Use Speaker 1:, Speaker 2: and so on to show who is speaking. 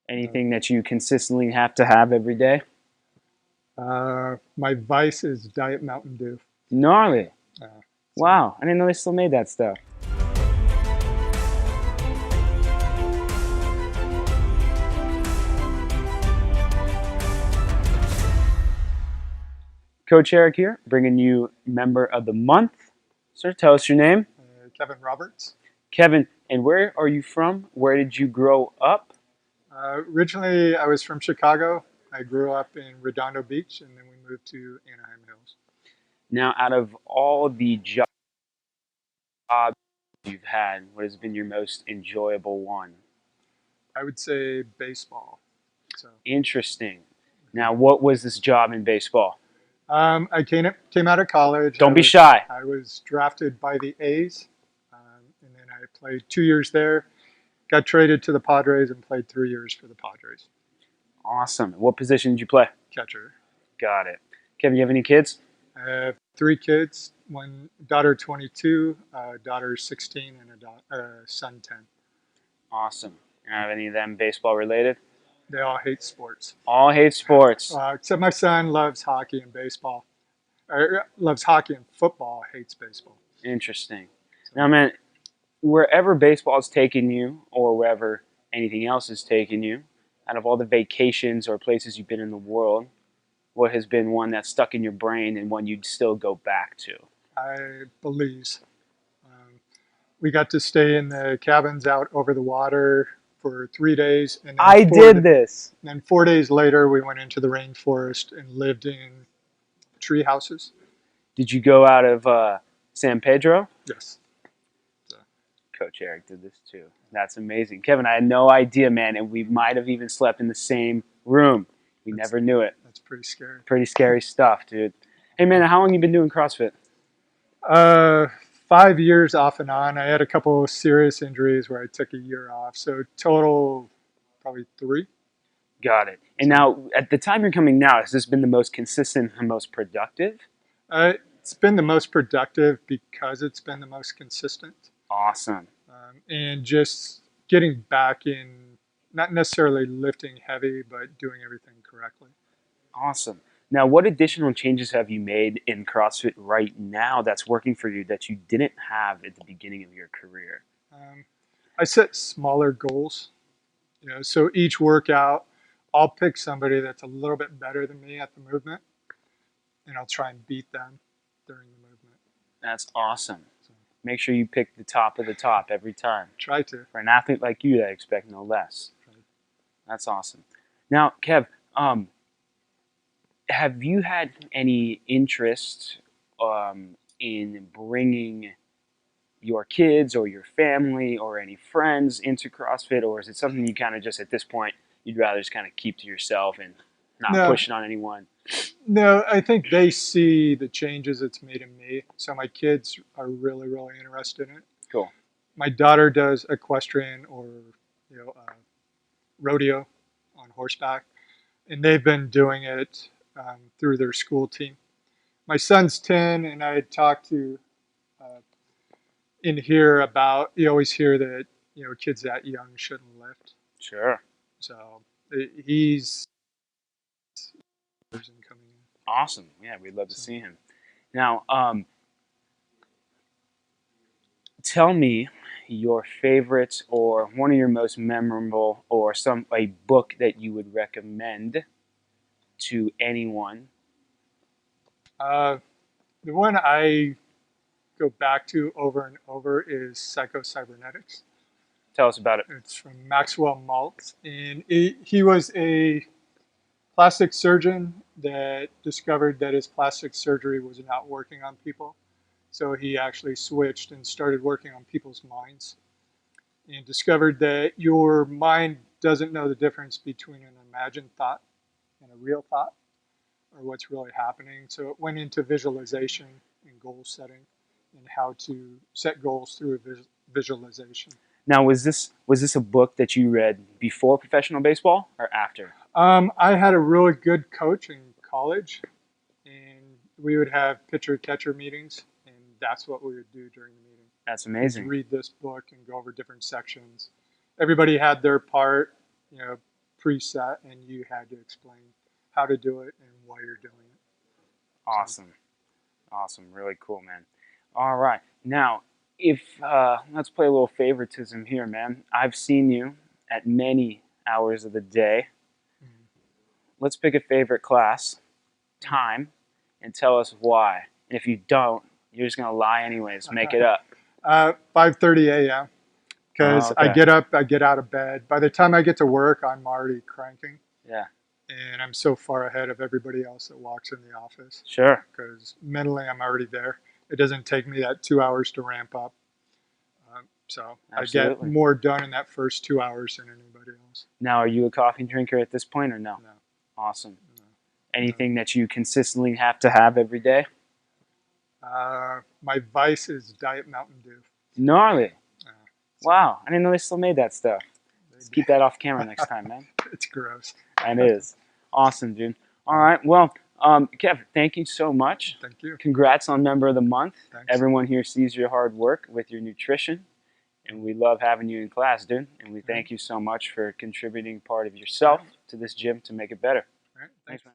Speaker 1: Anything that you consistently have to have every day?
Speaker 2: My vice is Diet Mountain Dew.
Speaker 1: Gnarly.
Speaker 2: Uh, so
Speaker 1: Wow. I didn't know they still made that stuff. Coach Eric here, bringing you member of the month. Sir, tell us your name.
Speaker 2: Kevin Roberts.
Speaker 1: Kevin, and where are you from? Where did you grow up?
Speaker 2: Originally, I was from Chicago. I grew up in Redondo Beach, and then we moved to Anaheim Hills.
Speaker 1: Now, out of all the jobs you've had, what has been your most enjoyable one?
Speaker 2: I would say baseball. So
Speaker 1: Interesting. Now, what was this job in baseball?
Speaker 2: I came out of college.
Speaker 1: Don't be shy.
Speaker 2: I was drafted by the A's, and then I played 2 years there. Got traded to the Padres and played 3 years for the Padres.
Speaker 1: Awesome. What position did you play?
Speaker 2: Catcher.
Speaker 1: Got it. Kevin, you have any kids?
Speaker 2: I have 3 kids. One daughter, 22, daughter 16, and a son 10.
Speaker 1: Awesome. Have any of them baseball related?
Speaker 2: They all hate sports.
Speaker 1: All hate sports.
Speaker 2: Except my son loves hockey and baseball. Or loves hockey and football, hates baseball.
Speaker 1: Interesting.
Speaker 2: So,
Speaker 1: Now, man, wherever baseball's taken you or wherever anything else has taken you, out of all the vacations or places you've been in the world, what has been one that's stuck in your brain and one you'd still go back to?
Speaker 2: I Belize. We got to stay in the cabins out over the water for 3 days, and then
Speaker 1: I did this.
Speaker 2: 4 days later, we went into the rainforest and lived in tree houses.
Speaker 1: Did you go out of San Pedro?
Speaker 2: Yes. So,
Speaker 1: Coach Eric did this too. That's amazing. Kevin, I had no idea, man, and we might have even slept in the same room. We never knew it.
Speaker 2: that's pretty scary.
Speaker 1: Pretty scary stuff, dude. Hey, man, how long you been doing CrossFit?
Speaker 2: Uh, 5 years off and on. I had a couple of serious injuries where I took a year off. So total, probably 3.
Speaker 1: Got it. And now, at the time you're coming now, has this been the most consistent and most productive?
Speaker 2: It's been the most productive because it's been the most consistent.
Speaker 1: Awesome.
Speaker 2: And just getting back in, not necessarily lifting heavy, but doing everything correctly.
Speaker 1: Awesome. Now, what additional changes have you made in CrossFit right now that's working for you that you didn't have at the beginning of your career?
Speaker 2: I set smaller goals. So each workout, I'll pick somebody that's a little bit better than me at the movement, and I'll try and beat them during the movement.
Speaker 1: That's awesome.
Speaker 2: So
Speaker 1: Make sure you pick the top of the top every time.
Speaker 2: try to.
Speaker 1: For an athlete like you, I expect no less.
Speaker 2: Try.
Speaker 1: That's awesome. Now, Kev, have you had any interest in bringing your kids or your family or any friends into CrossFit, or is it something you kind of just at this point you'd rather just kind of keep to yourself and not
Speaker 2: No,
Speaker 1: push it on anyone?
Speaker 2: no, I think they see the changes it's made in me. So my kids are really, really interested in it.
Speaker 1: Cool.
Speaker 2: My daughter does equestrian or rodeo on horseback, and they've been doing it through their school team. My son's 10, and I had talked to uh, in here about, you always hear that kids that young shouldn't lift.
Speaker 1: Sure.
Speaker 2: So he's coming in.
Speaker 1: Awesome. Yeah, we'd love to
Speaker 2: So
Speaker 1: see him. Now, tell me your favorite or one of your most memorable or a book that you would recommend to anyone.
Speaker 2: uh, the one I go back to over and over is Psycho-Cybernetics.
Speaker 1: Tell us about it.
Speaker 2: It's from Maxwell Maltz, and he was a plastic surgeon that discovered that his plastic surgery was not working on people. So he actually switched and started working on people's minds and discovered that your mind doesn't know the difference between an imagined thought and a real thought or what's really happening. So it went into visualization and goal setting and how to set goals through visualization.
Speaker 1: Now, was this a book that you read before professional baseball or after?
Speaker 2: I had a really good coach in college, and we would have pitcher-catcher meetings, and that's what we would do during the meeting.
Speaker 1: That's
Speaker 2: Is
Speaker 1: amazing.
Speaker 2: read this book and go over different sections. Everybody had their part, preset, and you had to explain how to do it and why you're doing it. So,
Speaker 1: Awesome. Awesome. Really cool, man. All right. Now, if let's play a little favoritism here, man. I've seen you at many hours of the day. Let's pick a favorite class, time, and tell us why. And if you don't, you're just gonna lie anyways. Make it up.
Speaker 2: 5:30 a.m.
Speaker 1: Oh,
Speaker 2: because I
Speaker 1: okay.
Speaker 2: get up, I get out of bed. By the time I get to work, I'm already cranking,
Speaker 1: Yeah.
Speaker 2: and I'm so far ahead of everybody else that walks in the office
Speaker 1: Sure.
Speaker 2: because mentally I'm already there. It doesn't take me that 2 hours to ramp up. So I get
Speaker 1: Absolutely.
Speaker 2: more done in that first 2 hours than anybody else.
Speaker 1: Now, are you a coffee drinker at this point or no?
Speaker 2: No,
Speaker 1: Awesome.
Speaker 2: no, no.
Speaker 1: Anything that you consistently have to have every day?
Speaker 2: My vice is Diet Mountain Dew.
Speaker 1: Gnarly.
Speaker 2: Uh, so
Speaker 1: Wow. I didn't know they still made that stuff. Let's keep that off camera next time, man.
Speaker 2: it's gross.
Speaker 1: That is. Awesome, dude. All right. Well, Kev, thank you so much.
Speaker 2: Thank you.
Speaker 1: Congrats on Member of the Month.
Speaker 2: Thanks.
Speaker 1: Everyone here sees your hard work with your nutrition, and we love having you in class, dude. And we thank you so much for contributing part of yourself to this gym to make it better.
Speaker 2: All right.
Speaker 1: Thanks,
Speaker 2: Thanks.
Speaker 1: man.